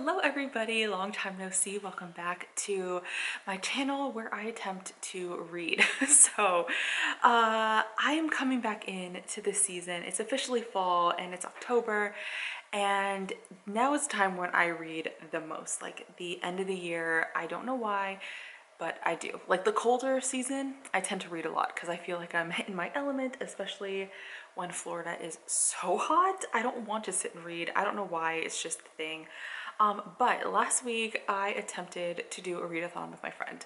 Hello everybody, long time no see. Welcome back to my channel where I attempt to read. I am coming back in to this season. It's officially fall and it's October, and now is the time when I read the most, like the end of the year. I don't know why, but I do. Like the colder season, I tend to read a lot because I feel like I'm in my element, especially when Florida is so hot. I don't want to sit and read. I don't know why, it's just the thing. But last week I attempted to do a readathon with my friend.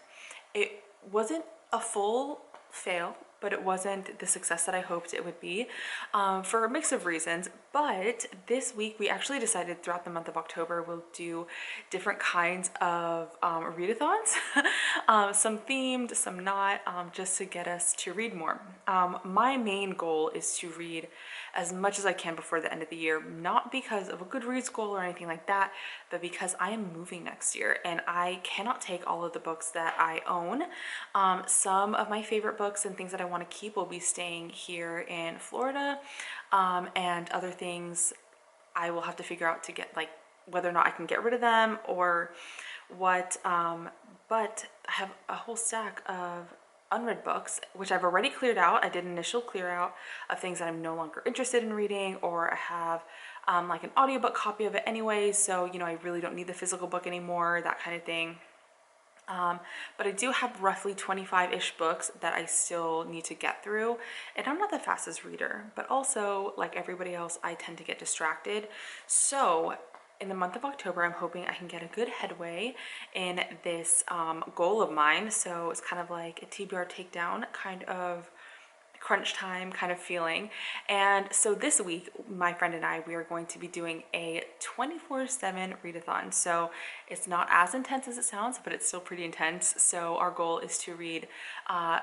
It wasn't a full fail, but it wasn't the success that I hoped it would be, for a mix of reasons. But this week we actually decided throughout the month of October we'll do different kinds of readathons, some themed, some not, just to get us to read more. My main goal is to read as much as I can before the end of the year, not because of a Goodreads goal or anything like that, but because I am moving next year and I cannot take all of the books that I own. Some of my favorite books and things that I want to keep will be staying here in Florida, and other things I will have to figure out to get, like, whether or not I can get rid of them or what. But I have a whole stack of unread books, which I've already cleared out. I did an initial clear out of things that I'm no longer interested in reading, or I have like an audiobook copy of it anyway, so you know, I really don't need the physical book anymore, that kind of thing. But I do have roughly 25-ish books that I still need to get through, and I'm not the fastest reader, but also, like everybody else, I tend to get distracted. So in the month of October, I'm hoping I can get a good headway in this goal of mine. So it's kind of like a TBR takedown kind of crunch time kind of feeling. And so this week, my friend and I, we are going to be doing a 24/7 readathon. So it's not as intense as it sounds, but it's still pretty intense. So our goal is to read an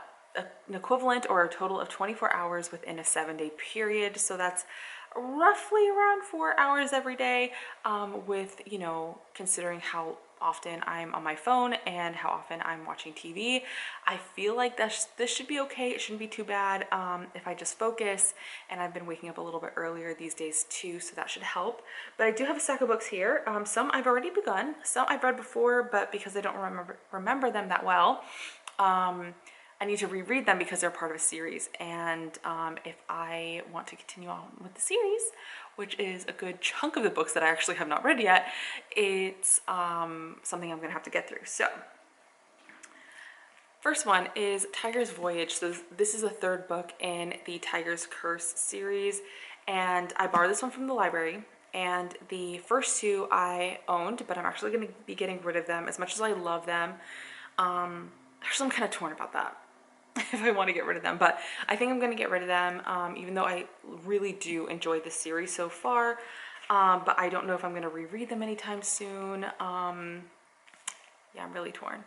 equivalent or a total of 24 hours within a 7-day period. So that's roughly around 4 hours every day, with, you know, considering how often I'm on my phone and how often I'm watching TV. I feel like this should be okay. It shouldn't be too bad if I just focus, and I've been waking up a little bit earlier these days too, so that should help. But I do have a stack of books here. Some I've already begun, some I've read before, but because I don't remember them that well, I need to reread them because they're part of a series. And if I want to continue on with the series, which is a good chunk of the books that I actually have not read yet, it's something I'm gonna have to get through. So first one is Tiger's Voyage. So this is the third book in the Tiger's Curse series, and I borrowed this one from the library. And the first two I owned, but I'm actually going to be getting rid of them. As much as I love them, actually I'm kind of torn about that, if I want to get rid of them, but I think I'm going to get rid of them, even though I really do enjoy the series so far. But I don't know if I'm going to reread them anytime soon. Yeah, I'm really torn.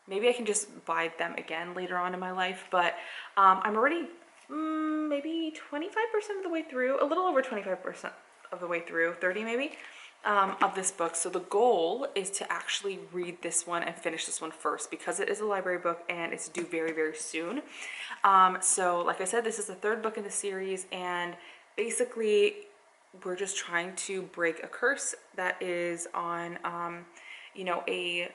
Maybe I can just buy them again later on in my life, but I'm already maybe 25% of the way through, a little over 25% of the way through, 30 maybe, of this book. So the goal is to actually read this one and finish this one first, because it is a library book and it's due very, very soon. So like I said, this is the third book in the series, and basically we're just trying to break a curse that is on, you know, a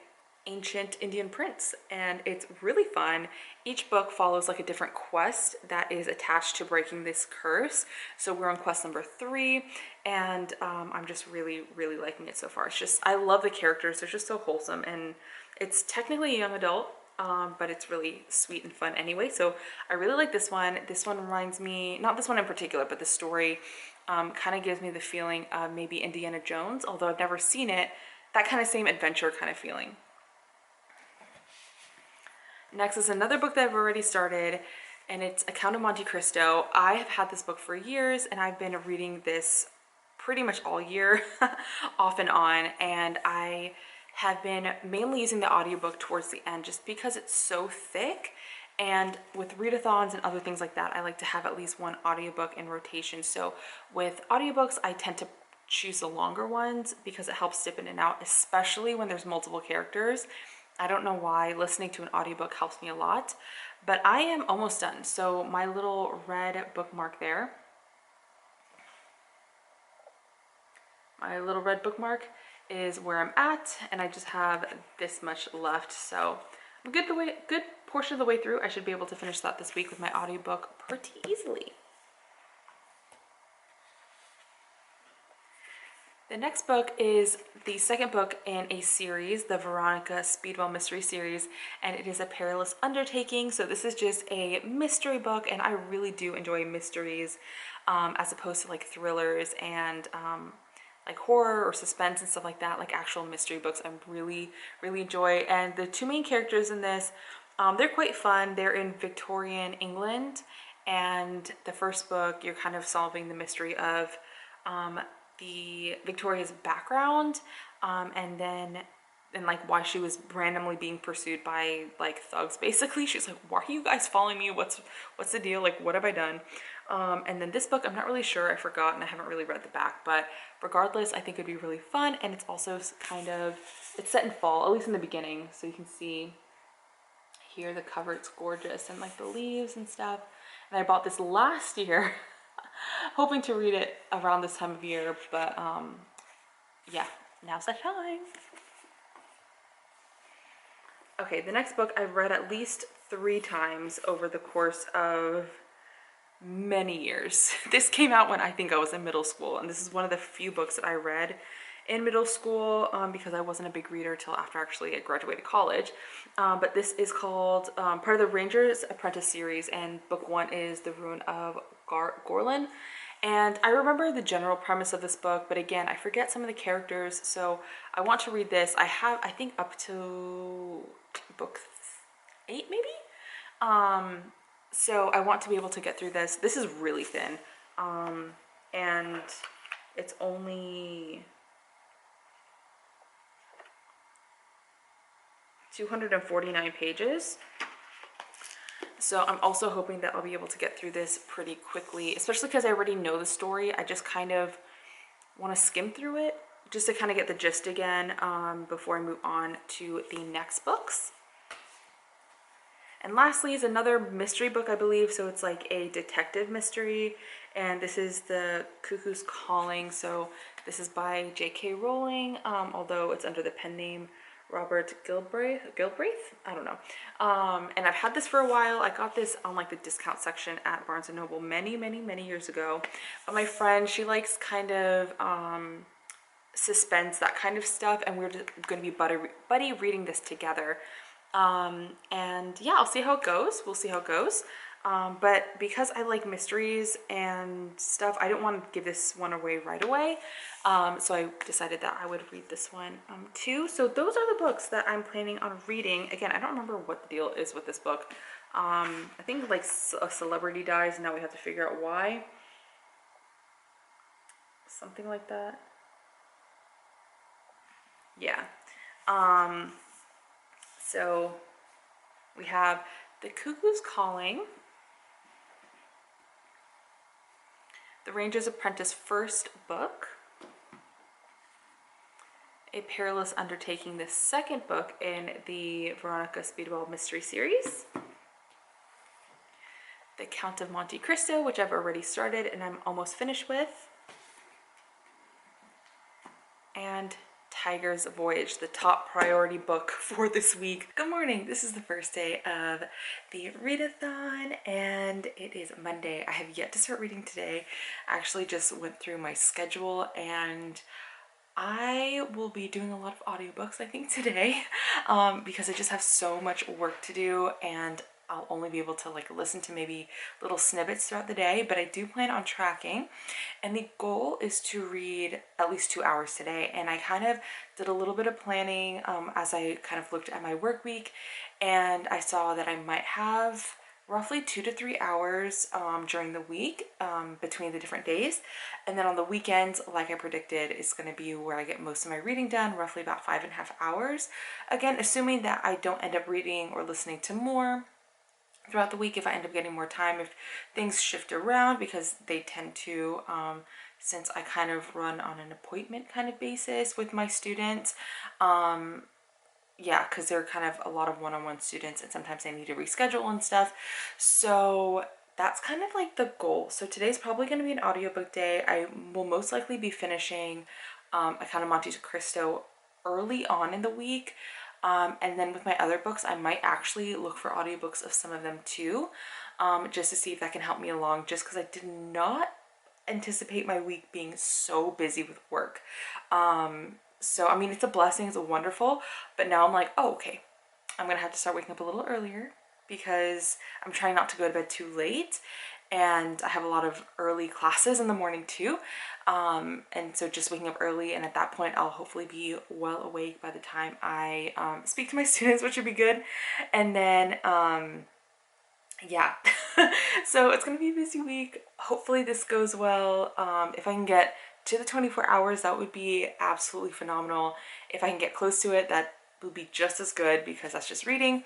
ancient Indian prince, and it's really fun. Each book follows like a different quest that is attached to breaking this curse. So we're on quest number 3, and I'm just really liking it so far. It's just, I love the characters. They're just so wholesome, and it's technically a young adult, but it's really sweet and fun anyway. So I really like this one. This one reminds me, not this one in particular, but the story kind of gives me the feeling of maybe Indiana Jones, although I've never seen it. That kind of same adventure kind of feeling. Next is another book that I've already started, and it's A Count of Monte Cristo. I have had this book for years, and I've been reading this pretty much all year, off and on, and I have been mainly using the audiobook towards the end just because it's so thick. And with readathons and other things like that, I like to have at least one audiobook in rotation. So with audiobooks, I tend to choose the longer ones because it helps dip in and out, especially when there's multiple characters. I don't know why, listening to an audiobook helps me a lot, but I am almost done. So my little red bookmark there, my little red bookmark is where I'm at, and I just have this much left. So I'm good portion of the way through. I should be able to finish that this week with my audiobook pretty easily. The next book is the second book in a series, the Veronica Speedwell mystery series, and it is A Perilous Undertaking. So this is just a mystery book, and I really do enjoy mysteries as opposed to like thrillers and like horror or suspense and stuff like that, like actual mystery books I really enjoy. And the two main characters in this, they're quite fun. They're in Victorian England, and the first book you're kind of solving the mystery of the Victoria's background, and like why she was randomly being pursued by like thugs. Basically, she's like, "Why are you guys following me? What's the deal? Like, what have I done?" And then this book, I'm not really sure. I forgot, and I haven't really read the back. But regardless, I think it'd be really fun, and it's also it's set in fall, at least in the beginning, so you can see here the cover. It's gorgeous, and like the leaves and stuff. And I bought this last year. Hoping to read it around this time of year, but yeah, now's the time. Okay, the next book I've read at least 3 times over the course of many years. This came out when I think I was in middle school, and this is one of the few books that I read in middle school because I wasn't a big reader till after actually I graduated college. But this is called part of the Ranger's Apprentice series, and book 1 is The Ruin of Gorlin. And I remember the general premise of this book, but again, I forget some of the characters, so I want to read this. I have, I think, up to book 8 maybe? So I want to be able to get through this. This is really thin, and it's only 249 pages. So I'm also hoping that I'll be able to get through this pretty quickly, especially because I already know the story. I just kind of want to skim through it just to kind of get the gist again before I move on to the next books. And lastly is another mystery book, I believe. So it's like a detective mystery, and this is The Cuckoo's Calling. So this is by J.K. Rowling, although it's under the pen name Robert Gilbraith, I don't know. And I've had this for a while. I got this on like the discount section at Barnes & Noble many years ago. But my friend, she likes kind of suspense, that kind of stuff, and we're just going to be buddy reading this together. And yeah, I'll see how it goes. We'll see how it goes. But because I like mysteries and stuff, I didn't want to give this one away right away. So I decided that I would read this one too. So those are the books that I'm planning on reading. Again, I don't remember what the deal is with this book. I think like a celebrity dies, and now we have to figure out why. Something like that. Yeah. So we have The Cuckoo's Calling, The Ranger's Apprentice first book, A Perilous Undertaking, the second book in the Veronica Speedwell mystery series, The Count of Monte Cristo, which I've already started and I'm almost finished with, and Tiger's Voyage, the top priority book for this week. Good morning. This is the first day of the readathon, and it is Monday. I have yet to start reading today. I actually just went through my schedule, and I will be doing a lot of audiobooks, I think, today because I just have so much work to do, and I'll only be able to like listen to maybe little snippets throughout the day, but I do plan on tracking, and the goal is to read at least 2 hours today. And I kind of did a little bit of planning as I kind of looked at my work week, and I saw that I might have roughly 2 to 3 hours during the week between the different days, and then on the weekends, like I predicted, is going to be where I get most of my reading done, roughly about 5.5 hours. Again, assuming that I don't end up reading or listening to more throughout the week. If I end up getting more time, if things shift around, because they tend to, since I kind of run on an appointment kind of basis with my students, yeah, because they're kind of a lot of one-on-one students, and sometimes I need to reschedule and stuff. So that's kind of like the goal. So today's probably going to be an audiobook day. I will most likely be finishing I kind of Monte Cristo early on in the week. And then with my other books, I might actually look for audiobooks of some of them too, just to see if that can help me along, just because I did not anticipate my week being so busy with work. So, I mean, it's a blessing, it's a wonderful, but now I'm like, oh, okay, I'm gonna have to start waking up a little earlier because I'm trying not to go to bed too late. And I have a lot of early classes in the morning too. And so just waking up early, and at that point I'll hopefully be well awake by the time I speak to my students, which would be good. And then yeah, so it's gonna be a busy week. Hopefully this goes well. If I can get to the 24 hours, that would be absolutely phenomenal. If I can get close to it, that would be just as good because that's just reading.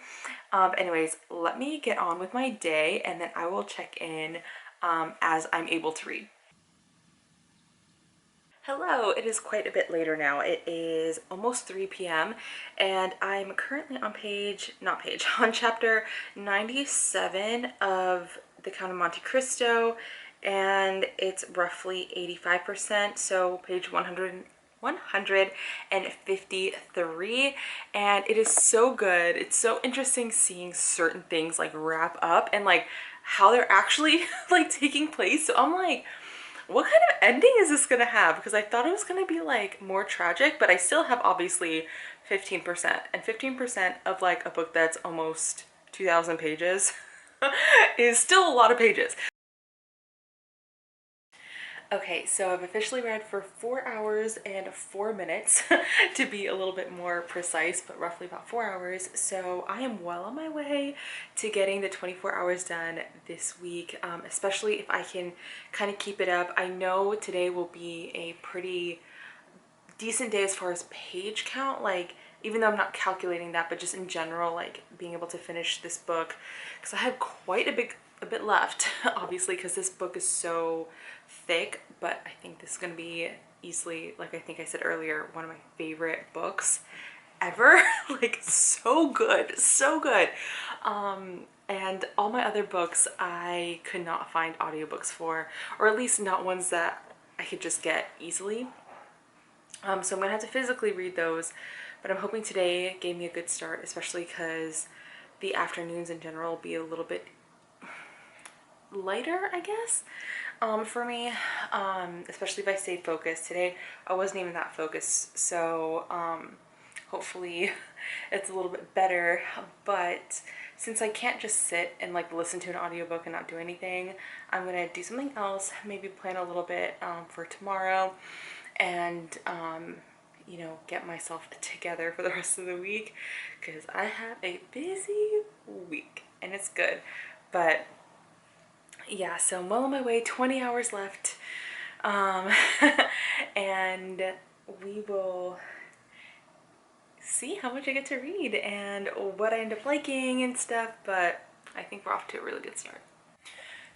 Anyways, let me get on with my day, and then I will check in as I'm able to read. Hello, it is quite a bit later now. It is almost 3 p.m. and I'm currently on on chapter 97 of The Count of Monte Cristo, and it's roughly 85%, so page 153, and it is so good. It's so interesting seeing certain things like wrap up and like how they're actually like taking place. So I'm like, what kind of ending is this gonna have? Because I thought it was gonna be like more tragic, but I still have obviously 15%, and 15% of like a book that's almost 2,000 pages is still a lot of pages. Okay, so I've officially read for 4 hours and 4 minutes to be a little bit more precise, but roughly about 4 hours. So I am well on my way to getting the 24 hours done this week, especially if I can kind of keep it up. I know today will be a pretty decent day as far as page count, like even though I'm not calculating that, but just in general, like being able to finish this book, because I have quite a bit left, obviously, because this book is so thick. But I think this is going to be easily, like I think I said earlier, one of my favorite books ever. Like so good, so good. And all my other books I could not find audiobooks for, or at least not ones that I could just get easily. So I'm gonna have to physically read those, but I'm hoping today gave me a good start, especially because the afternoons in general will be a little bit lighter, I guess, for me, especially if I stay focused. Today I wasn't even that focused, so hopefully it's a little bit better. But since I can't just sit and like listen to an audiobook and not do anything, I'm gonna do something else, maybe plan a little bit for tomorrow, and you know, get myself together for the rest of the week, because I have a busy week and it's good. But yeah, so I'm well on my way, 20 hours left, and we will see how much I get to read and what I end up liking and stuff, but I think we're off to a really good start.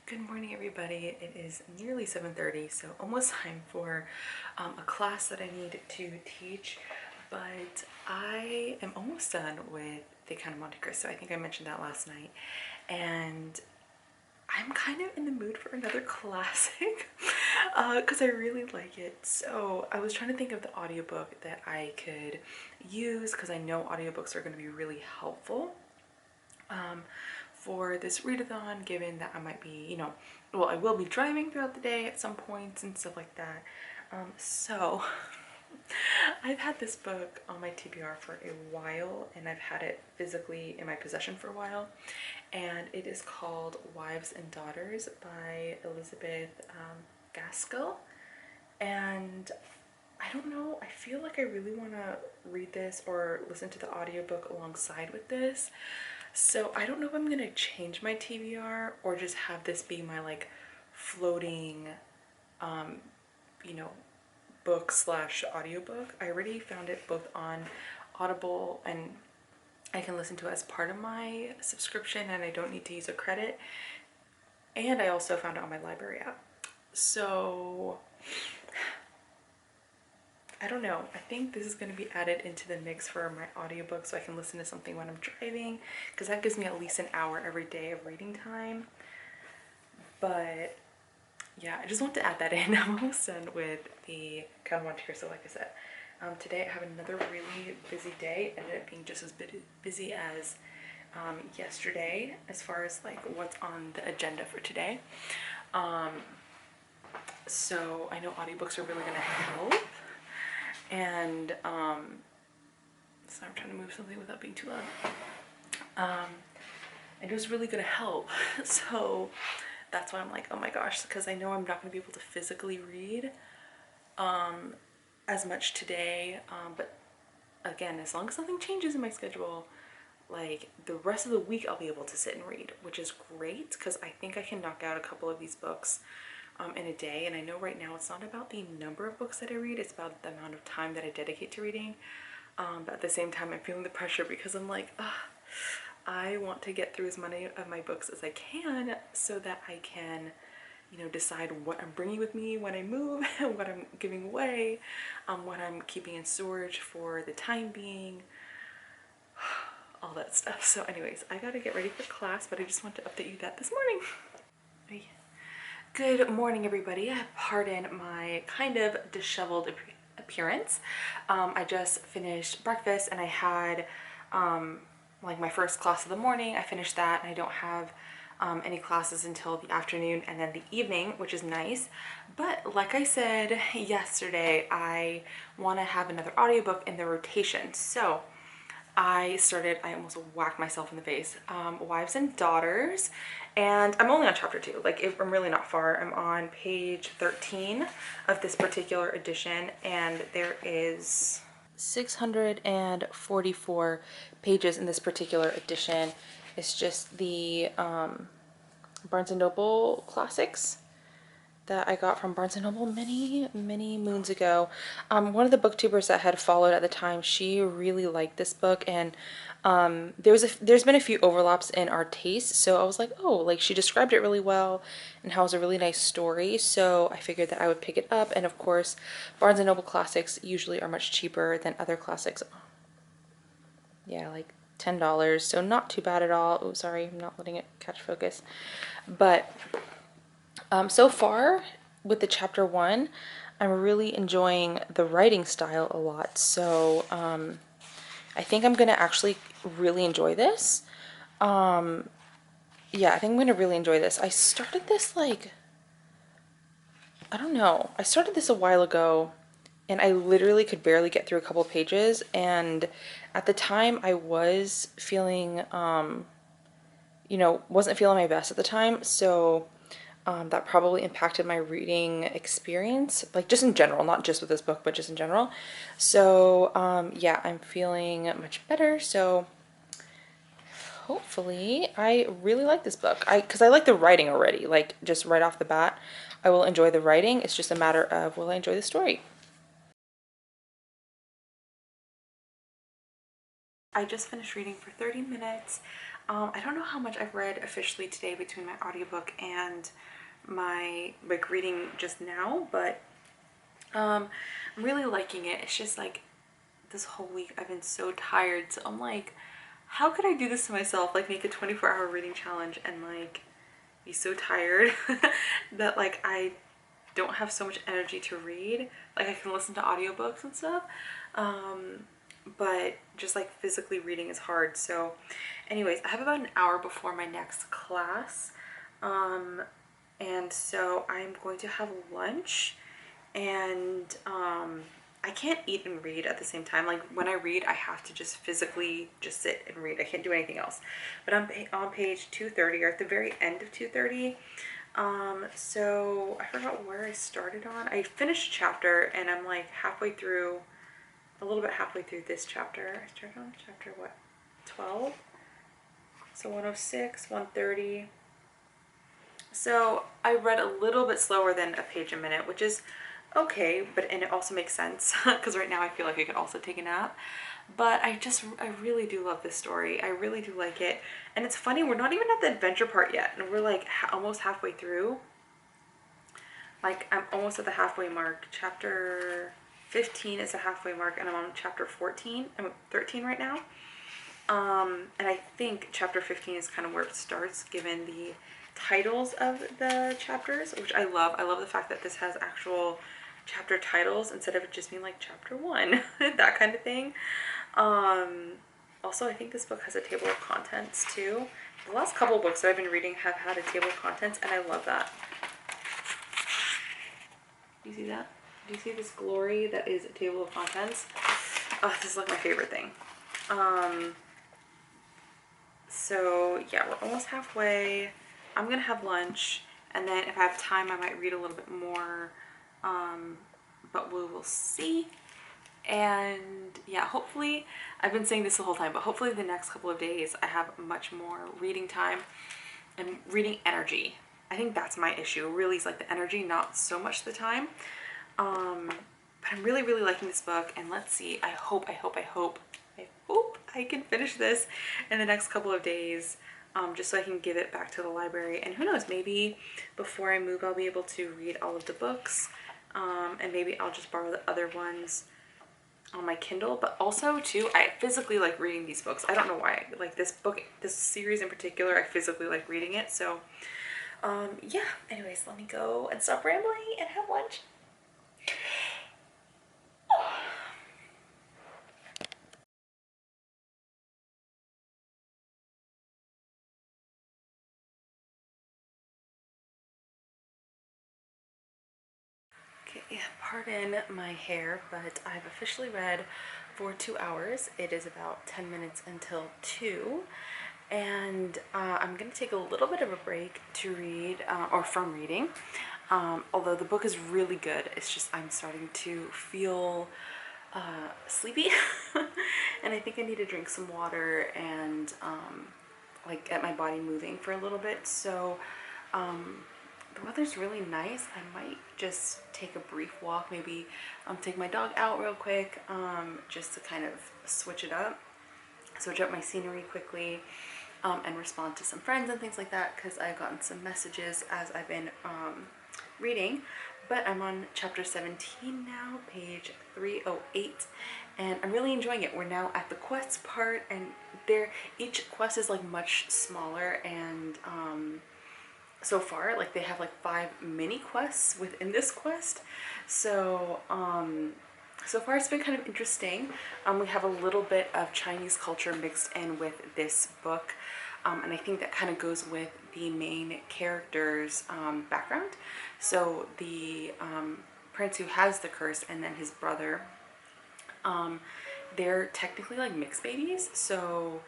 Good morning, everybody. It is nearly 7:30, so almost time for a class that I need to teach, but I am almost done with The Count of Monte Cristo. I think I mentioned that last night, and I'm kind of in the mood for another classic because I really like it. So I was trying to think of the audiobook that I could use, because I know audiobooks are going to be really helpful for this readathon, given that I might be, you know, well, I will be driving throughout the day at some points and stuff like that. So I've had this book on my TBR for a while, and I've had it physically in my possession for a while, and it is called Wives and Daughters by Elizabeth Gaskell. And I don't know, I feel like I really want to read this or listen to the audiobook alongside with this. So I don't know if I'm gonna change my TBR or just have this be my like floating, you know, book slash audiobook. I already found it both on Audible, and I can listen to it as part of my subscription, and I don't need to use a credit. And I also found it on my library app. So I don't know. I think this is going to be added into the mix for my audiobook, so I can listen to something when I'm driving, because that gives me at least an hour every day of reading time. But yeah, I just want to add that in. I'm almost done with the Count of Monte Cristo, like I said. Today I have another really busy day. It ended up being just as busy as yesterday as far as like what's on the agenda for today. So I know audiobooks are really gonna help. And so I'm trying to move something without being too loud. And it was really gonna help. So that's why I'm like, oh my gosh, because I know I'm not gonna be able to physically read as much today. But again, as long as nothing changes in my schedule, like the rest of the week I'll be able to sit and read, which is great because I think I can knock out a couple of these books in a day. And I know right now it's not about the number of books that I read, it's about the amount of time that I dedicate to reading. But at the same time, I'm feeling the pressure because I'm like, I want to get through as many of my books as I can so that I can, you know, decide what I'm bringing with me when I move, what I'm giving away, what I'm keeping in storage for the time being, all that stuff. So anyways, I gotta get ready for class, but I just want to update you that this morning. Good morning, everybody. Pardon my kind of disheveled appearance. I just finished breakfast and I had like my first class of the morning. I finished that and I don't have any classes until the afternoon and then the evening, which is nice. But like I said yesterday, I want to have another audiobook in the rotation. So I almost whacked myself in the face, Wives and Daughters, and I'm only on chapter 2, like I'm really not far. I'm on page 13 of this particular edition, and there is 644 pages in this particular edition. It's just the Barnes & Noble classics that I got from Barnes & Noble many moons ago. One of the booktubers that had followed at the time, she really liked this book, and there's been a few overlaps in our tastes, so I was like, oh, like she described it really well and how it was a really nice story, so I figured that I would pick it up. And of course, Barnes & Noble classics usually are much cheaper than other classics. Yeah, like $10, so not too bad at all. Oh, sorry, I'm not letting it catch focus. But so far with the chapter 1, I'm really enjoying the writing style a lot. So I think I'm gonna actually really enjoy this. Yeah, I think I'm gonna really enjoy this. I started this like, I don't know. I started this a while ago and I literally could barely get through a couple pages. And at the time I was feeling, you know, wasn't feeling my best at the time. So that probably impacted my reading experience, like just in general, not just with this book, but just in general. So yeah, I'm feeling much better. So hopefully I really like this book. Because I like the writing already, like just right off the bat, I will enjoy the writing. It's just a matter of, will I enjoy the story? I just finished reading for 30 minutes. I don't know how much I've read officially today between my audiobook and my like reading just now, but I'm really liking it. It's just like this whole week I've been so tired, so I'm like, how could I do this to myself, like make a 24-hour reading challenge and like be so tired that like I don't have so much energy to read. Like I can listen to audiobooks and stuff, but just like physically reading is hard. So anyways, I have about an hour before my next class, and so I'm going to have lunch, and I can't eat and read at the same time. Like when I read, I have to just physically just sit and read. I can't do anything else. But I'm on page 230, or at the very end of 230. So I forgot where I started on. I finished a chapter and I'm like halfway through, a little bit halfway through this chapter. I started on chapter what, 12? So 106, 130. So I read a little bit slower than a page a minute, which is okay, and it also makes sense because right now I feel like I could also take a nap. But I really do love this story. I really do like it. And it's funny, we're not even at the adventure part yet, and we're like almost halfway through. Like I'm almost at the halfway mark. Chapter 15 is the halfway mark, and I'm on chapter 14. I'm at 13 right now. And I think chapter 15 is kind of where it starts, given the titles of the chapters, which I love. I love the fact that this has actual chapter titles instead of it just being like chapter 1, that kind of thing. Also, I think this book has a table of contents too. The last couple books that I've been reading have had a table of contents, and I love that. Do you see that? Do you see this glory that is a table of contents? Oh, this is like my favorite thing. So yeah, we're almost halfway. I'm gonna have lunch, and then if I have time, I might read a little bit more, but we will see. And yeah, hopefully, I've been saying this the whole time, but hopefully the next couple of days I have much more reading time and reading energy. I think that's my issue, really, is like the energy, not so much the time. But I'm really, really liking this book, and let's see, I hope I can finish this in the next couple of days, just so I can give it back to the library. And who knows, maybe before I move I'll be able to read all of the books, and maybe I'll just borrow the other ones on my Kindle. But also too, I physically like reading these books. I don't know why, like this book, this series in particular, I physically like reading it. So yeah, anyways, let me go and stop rambling and have lunch. Okay, yeah, pardon my hair, but I've officially read for 2 hours. It is about 10 minutes until 2, and I'm gonna take a little bit of a break to read, or from reading, although the book is really good. It's just I'm starting to feel sleepy and I think I need to drink some water and like get my body moving for a little bit. So the weather's really nice. I might just take a brief walk, maybe take my dog out real quick, just to kind of switch up my scenery quickly, and respond to some friends and things like that, because I've gotten some messages as I've been reading. But I'm on chapter 17 now, page 308, and I'm really enjoying it. We're now at the quest part, and each quest is like much smaller, and so far, like, they have like 5 mini quests within this quest. So so far it's been kind of interesting. We have a little bit of Chinese culture mixed in with this book, and I think that kind of goes with the main character's background. So the prince who has the curse, and then his brother, they're technically like mixed babies. So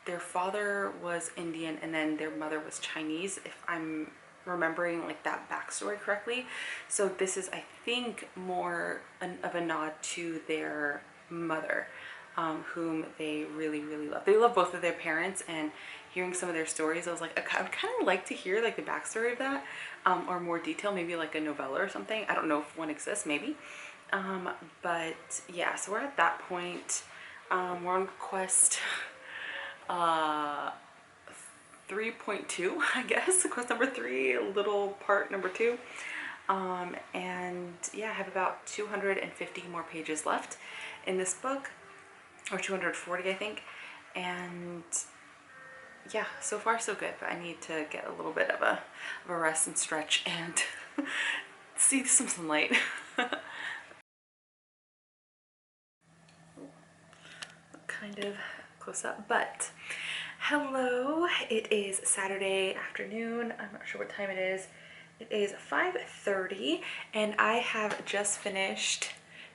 their father was Indian and then their mother was Chinese, if I'm remembering like that backstory correctly. So this is, I think, more of a nod to their mother, whom they really, really love. They love both of their parents, and hearing some of their stories, I was like, I would kind of like to hear like the backstory of that, or more detail, maybe like a novella or something. I don't know if one exists, maybe. But yeah, so we're at that point. We're on quest 3.2, I guess, quest number 3, little part number 2. And yeah, I have about 250 more pages left in this book, or 240, I think. And yeah, so far so good, but I need to get a little bit of a rest and stretch and see some sunlight. Kind of close up, but hello, it is Saturday afternoon. I'm not sure what time it is. It is 5:30, and I have just finished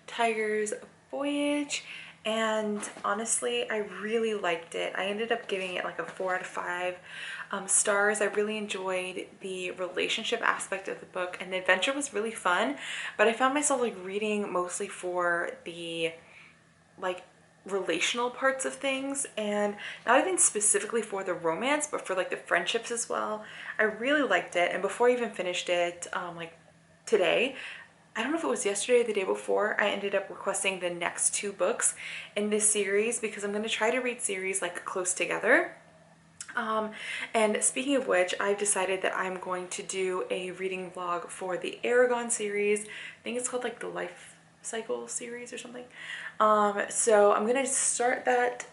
Tiger's Voyage, and honestly, I really liked it. I ended up giving it like a 4 out of 5 stars. I really enjoyed the relationship aspect of the book, and the adventure was really fun, but I found myself like reading mostly for the like relational parts of things, and not even specifically for the romance, but for like the friendships as well. I really liked it, and before I even finished it, like today, I don't know if it was yesterday or the day before, I ended up requesting the next 2 books in this series, because I'm going to try to read series like close together. And speaking of which, I've decided that I'm going to do a reading vlog for the Aragon series. I think it's called like the Life Cycle series or something. So I'm gonna start that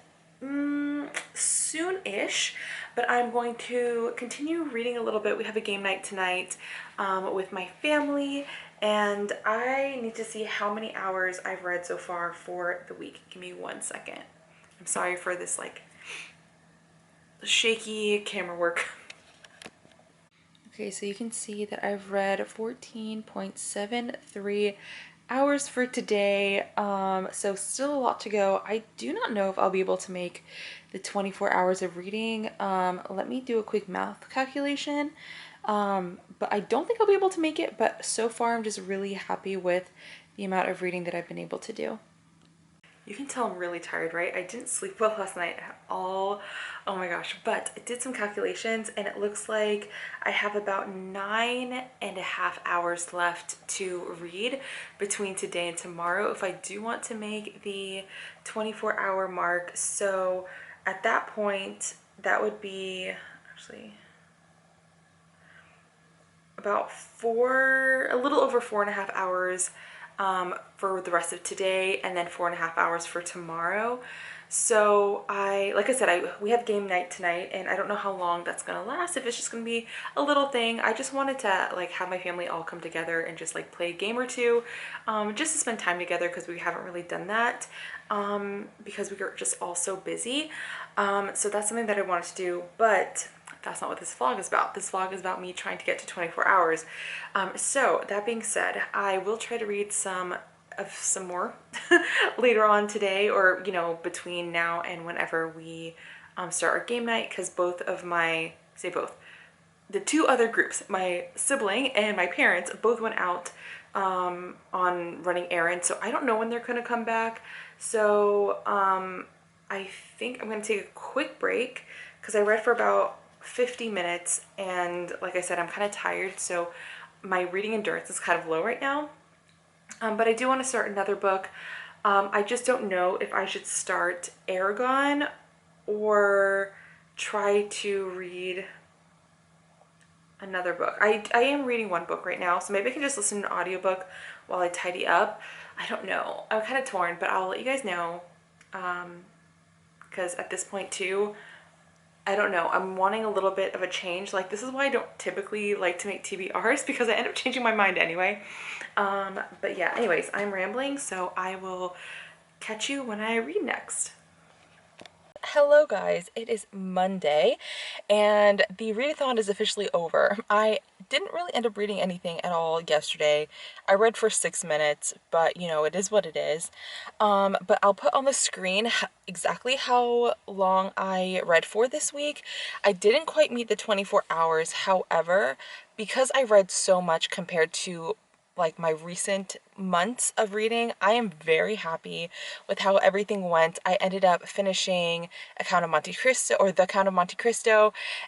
soon-ish, but I'm going to continue reading a little bit. We have a game night tonight with my family, and I need to see how many hours I've read so far for the week. Give me 1 second. I'm sorry for this like shaky camera work. Okay, so you can see that I've read 14.73 hours for today. So still a lot to go. I do not know if I'll be able to make the 24 hours of reading. Let me do a quick math calculation. But I don't think I'll be able to make it, but so far I'm just really happy with the amount of reading that I've been able to do. You can tell I'm really tired, right? I didn't sleep well last night at all. Oh my gosh. But I did some calculations and it looks like I have about 9.5 hours left to read between today and tomorrow if I do want to make the 24-hour mark. So at that point, that would be actually about a little over 4.5 hours for the rest of today, and then 4.5 hours for tomorrow. So like I said, we have game night tonight, and I don't know how long that's gonna last, if it's just gonna be a little thing. I just wanted to like have my family all come together and just like play a game or two, just to spend time together, because we haven't really done that because we were just all so busy. So that's something that I wanted to do, but that's not what this vlog is about. This vlog is about me trying to get to 24 hours. So that being said, I will try to read some more later on today, or, you know, between now and whenever we start our game night, because both of the two other groups, my sibling and my parents, both went out on running errands. So I don't know when they're gonna come back. So I think I'm gonna take a quick break because I read for about 50 minutes, and like I said, I'm kind of tired, so my reading endurance is kind of low right now. But I do want to start another book. I just don't know if I should start Aragon or try to read another book. I am reading one book right now, so maybe I can just listen to an audiobook while I tidy up. I don't know. I'm kind of torn, but I'll let you guys know, because at this point too, I don't know, I'm wanting a little bit of a change. Like, this is why I don't typically like to make TBRs, because I end up changing my mind anyway. But yeah, anyways, I'm rambling, so I will catch you when I read next. Hello guys, it is Monday and the readathon is officially over. I didn't really end up reading anything at all yesterday. I read for 6 minutes, but you know, it is what it is. But I'll put on the screen exactly how long I read for this week. I didn't quite meet the 24 hours. However, because I read so much compared to like my recent months of reading, I am very happy with how everything went. I ended up finishing The Count of Monte Cristo,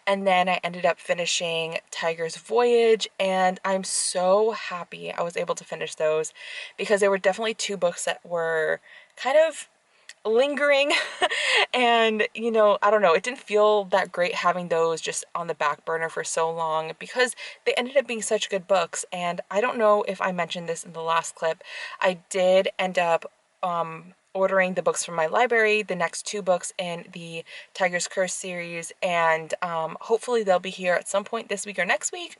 and then I ended up finishing Tiger's Voyage, and I'm so happy I was able to finish those, because there were definitely two books that were kind of lingering and, you know, I don't know, it didn't feel that great having those just on the back burner for so long, because they ended up being such good books. And I don't know if I mentioned this in the last clip, I did end up ordering the books from my library, the next two books in the Tiger's Curse series, and hopefully they'll be here at some point this week or next week.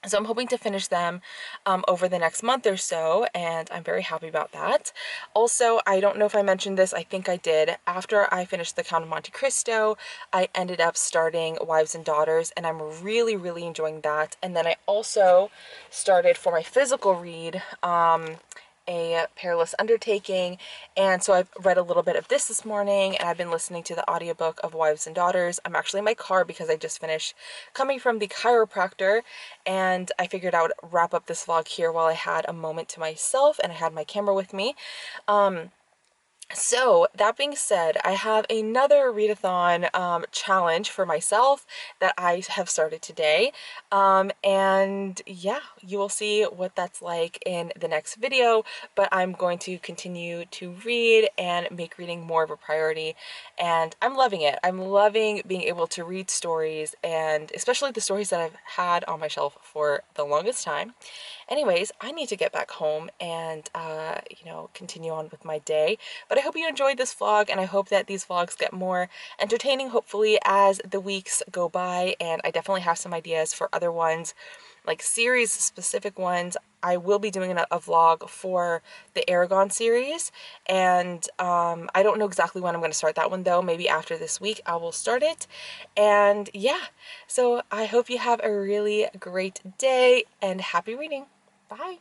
So I'm hoping to finish them over the next month or so, and I'm very happy about that. Also, I don't know if I mentioned this, I think I did. After I finished The Count of Monte Cristo, I ended up starting Wives and Daughters, and I'm really, really enjoying that. And then I also started, for my physical read, A Perilous Undertaking, and so I've read a little bit of this morning, and I've been listening to the audiobook of Wives and Daughters. I'm actually in my car because I just finished coming from the chiropractor, and I figured I would wrap up this vlog here while I had a moment to myself and I had my camera with me. So that being said, I have another readathon challenge for myself that I have started today, and yeah, you will see what that's like in the next video. But I'm going to continue to read and make reading more of a priority, and I'm loving it. I'm loving being able to read stories, and especially the stories that I've had on my shelf for the longest time. Anyways, I need to get back home and, you know, continue on with my day. But I hope you enjoyed this vlog, and I hope that these vlogs get more entertaining, hopefully, as the weeks go by. And I definitely have some ideas for other ones, like series specific ones. I will be doing a vlog for the Aragon series, and I don't know exactly when I'm going to start that one though. Maybe after this week I will start it. And yeah, so I hope you have a really great day and happy reading. Bye.